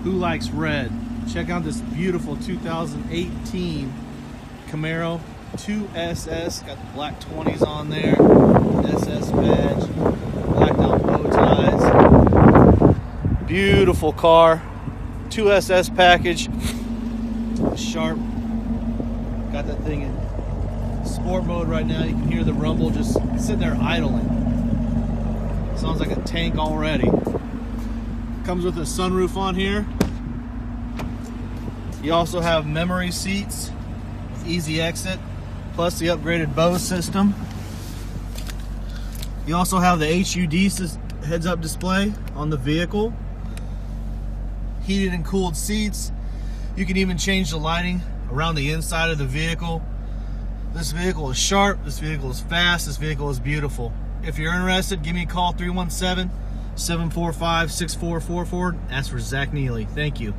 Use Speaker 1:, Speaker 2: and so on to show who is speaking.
Speaker 1: Who likes red? Check out this beautiful 2018 Camaro 2SS. Got the black 20s on there, SS badge, blacked out bow ties. Beautiful car. 2SS package. Sharp. Got that thing in sport mode right now. You can hear the rumble just sitting there idling. Sounds like a tank already. Comes with a sunroof on here. You also have memory seats, easy exit, plus the upgraded Bose system. You also have the HUD heads-up display on the vehicle. Heated and cooled seats. You can even change the lighting around the inside of the vehicle. This vehicle is sharp, this vehicle is fast, this vehicle is beautiful. If you're interested, give me a call, 317-745-6444. Ask for Zach Neely. Thank you.